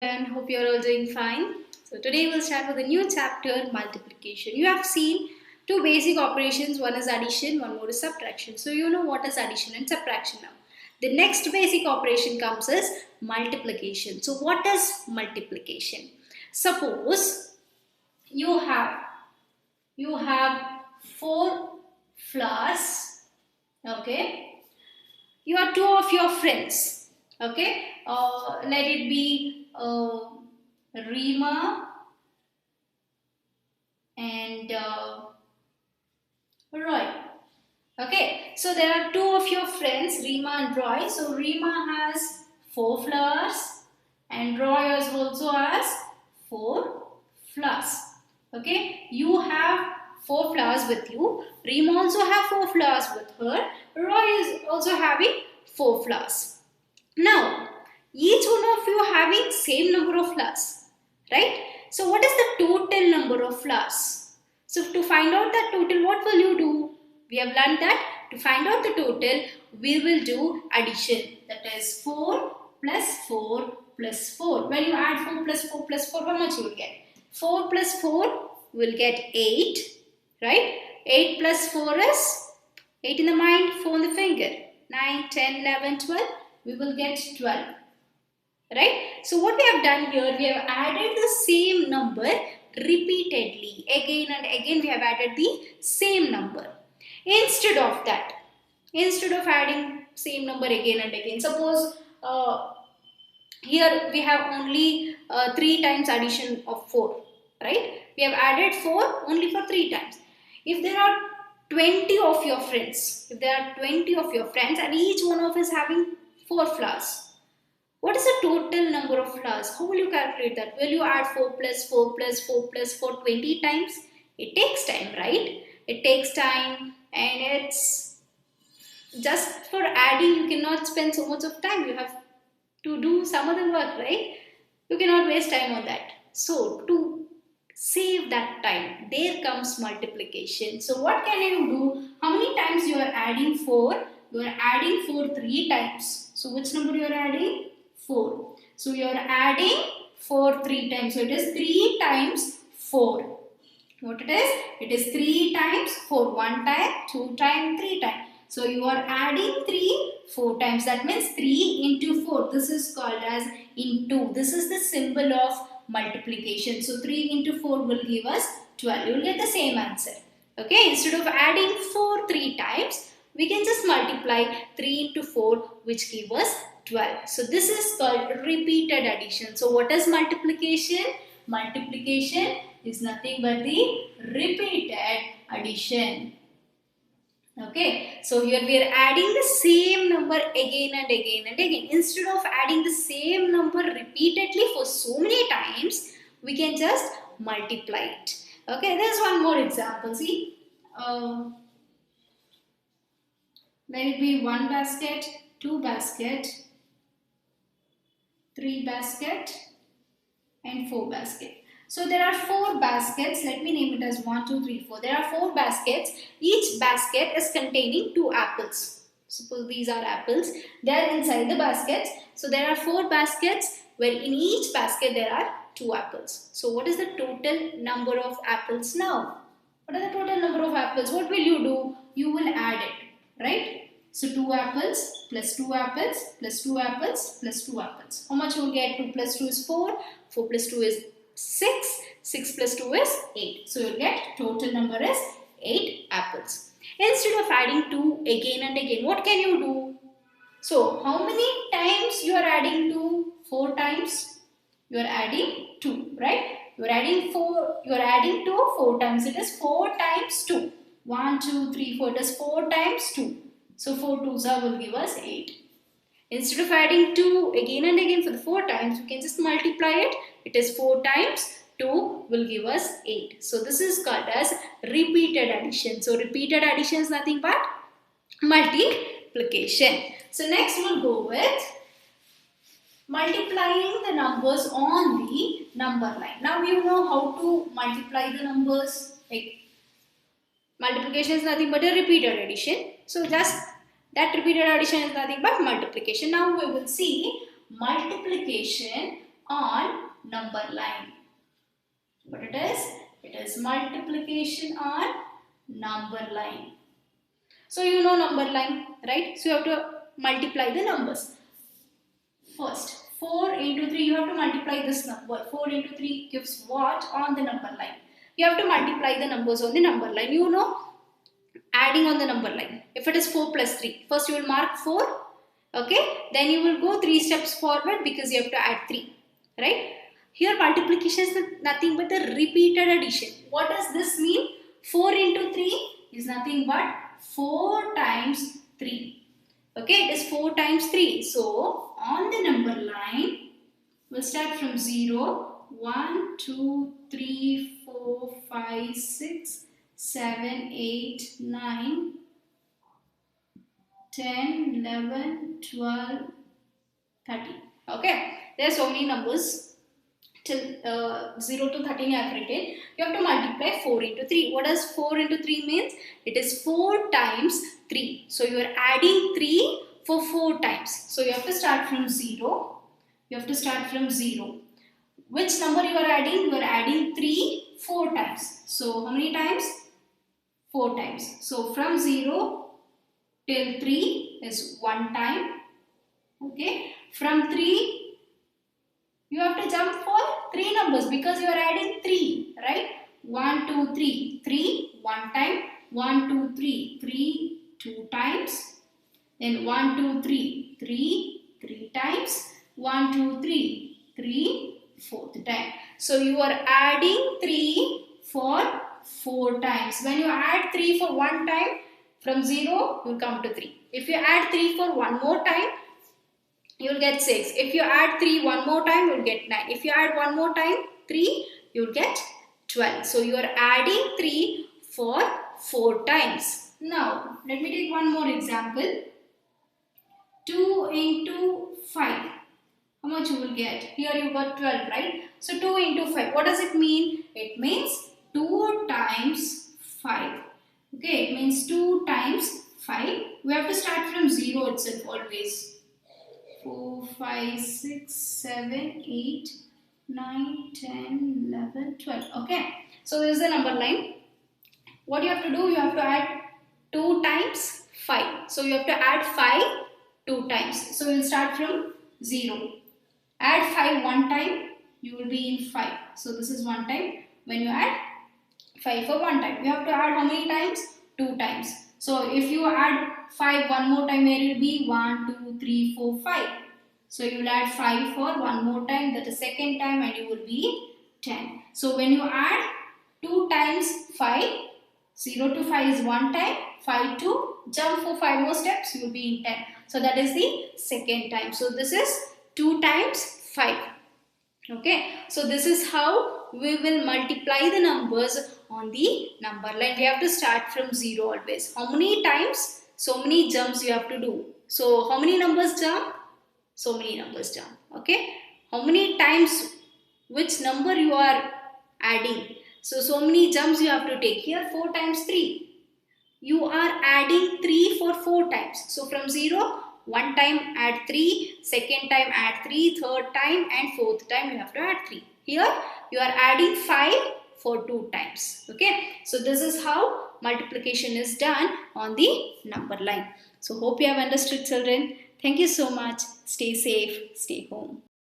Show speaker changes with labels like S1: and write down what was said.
S1: And hope you're all doing fine. So today we'll start with a new chapter, multiplication. You have seen two basic operations, one is addition, one more is subtraction. So you know what is addition and subtraction now. The next basic operation comes as multiplication. So what is multiplication? Suppose you have you have four flowers, okay? You are two of your friends, okay? Let it be Rima and Roy. Okay, so there are two of your friends, Rima and Roy. So Rima has four flowers and Roy also has four flowers. Okay, you have four flowers with you. Rima also have four flowers with her. Roy is also having four flowers. Now, each one of you having same number of flowers, right? So what is the total number of flowers? So to find out the total, what will you do? We have learned that to find out the total, we will do addition. That is 4 plus 4 plus 4. When you add 4 plus 4 plus 4, how much you will get? 4 plus 4 will get 8, right? 8 plus 4 is 8 in the mind, 4 in the finger. 9, 10, 11, 12. We will get 12. Right? So what we have done here, we have added the same number repeatedly. Again and again we have added the same number. Instead of that, instead of adding same number again and again, suppose here we have only 3 times addition of 4, right? We have added 4 only for 3 times. If there are 20 of your friends, and each one of us having 4 flowers, what is the total number of flowers? How will you calculate that? Will you add 4 plus 4 plus 4 plus 4 20 times? It takes time, right? It takes time, and it's just for adding, you cannot spend so much of time. You have to do some other work, right? You cannot waste time on that. So to save that time, there comes multiplication. So what can you do? How many times you are adding 4? You are adding 4 3 times. So which number you are adding? 4. So you are adding 4 3 times. So it is 3 times 4. What it is? It is 3 times 4. 1 time, 2 times, 3 times. So you are adding 3 4 times. That means 3 into 4. This is called as into. This is the symbol of multiplication. So 3 into 4 will give us 12. You will get the same answer. Okay, instead of adding 4 3 times, we can just multiply 3 into 4, which gives us 12. So this is called repeated addition. So what is multiplication? Multiplication is nothing but the repeated addition. Okay, so here we are adding the same number again and again and again. Instead of adding the same number repeatedly for so many times, we can just multiply it. Okay, there's one more example. See, there will be 1 basket, 2 basket, 3 basket and 4 basket. So there are 4 baskets. Let me name it as 1, 2, 3, 4. There are 4 baskets. Each basket is containing 2 apples. Suppose these are apples. They are inside the baskets. So there are 4 baskets where in each basket there are 2 apples. So what is the total number of apples now? What are the total number of apples? What will you do? You will add it, right? So 2 apples plus 2 apples plus 2 apples plus 2 apples. How much you will get? 2 plus 2 is 4. 4 plus 2 is 6. 6 plus 2 is 8. So you will get total number is 8 apples. Instead of adding 2 again and again, what can you do? So how many times you are adding 2? 4 times. You are adding 2, right? You are adding 4. You are adding 2 4 times. It is 4 times 2. 1, 2, 3, 4. It is 4 times 2. So 4 2s will give us 8. Instead of adding 2 again and again for the 4 times, we can just multiply it. It is 4 times 2 will give us 8. So this is called as repeated addition. So repeated addition is nothing but multiplication. So next we'll go with multiplying the numbers on the number line. Now you know how to multiply the numbers. Like multiplication is nothing but a repeated addition. So just that repeated addition is nothing but multiplication. Now we will see multiplication on number line. What it is? It is multiplication on number line. So you know number line, right? So you have to multiply the numbers. First, 4 into 3, you have to multiply this number. 4 into 3 gives what on the number line? You have to multiply the numbers on the number line. You know, adding on the number line. If it is 4 plus 3, first you will mark 4, okay? Then you will go 3 steps forward because you have to add 3, right? Here multiplication is nothing but the repeated addition. What does this mean? 4 into 3 is nothing but 4 times 3. Okay, it is 4 times 3. So, on the number line, we'll start from 0. 1, 2, 3, 4, 5, 6, 7, 8, 9, 10, 11, 12, 13. Okay, there are so many numbers. Till 0 to 13 I have written. You have to multiply 4 into 3. What does 4 into 3 means? It is 4 times 3. So you are adding 3 for 4 times. So you have to start from 0. You have to start from 0. Which number you are adding? You are adding 3 4 times. So how many times? 4 times. So from 0 till 3 is 1 time. Okay. From 3 you have to jump for 3 numbers because you are adding 3, right? 1, 2, 3. 3, 1 time. 1, 2, 3. 3, 2 times. Then 1, 2, 3. 3, 3 times. 1, 2, 3. 3, 4th time. So you are adding 3 for 4 times. When you add 3 for 1 time, from 0, you will come to 3. If you add 3 for 1 more time, you will get 6. If you add 3 one more time, you will get 9. If you add one more time, 3, you will get 12. So you are adding 3 for 4 times. Now, let me take one more example. 2 into 5. How much you will get? Here you got 12, right? So 2 into 5. What does it mean? It means 2 times 5. Okay, it means 2 times 5. We have to start from 0 itself always. 4, 5, 6, 7, 8, 9, 10, 11, 12. Okay. So this is the number line. What you have to do? You have to add 2 times 5. So you have to add 5 2 times. So we'll start from 0. Add 5 one time. You will be in 5. So this is 1 time. When you add 5 for 1 time. You have to add how many times? 2 times. So if you add 5 one more time, where it will be? 1, 2, 3, 4, 5. So you will add 5 for one more time, that is second time, and you will be 10. So when you add 2 times 5, 0 to 5 is 1 time, 5 to jump for 5 more steps, you will be in 10. So that is the second time. So this is 2 times 5. Okay. So this is how we will multiply the numbers on the number line. We have to start from 0 always. How many times? So many jumps you have to do. So how many numbers jump? So many numbers jump. Okay. How many times, which number you are adding? So many jumps you have to take. Here 4 times 3. You are adding 3 for 4 times. So from 0, 1 time add 3, second time add 3, third time and fourth time you have to add 3. Here you are adding 5 for 2 times. Okay. So this is how multiplication is done on the number line. So hope you have understood, children. Thank you so much. Stay safe. Stay home.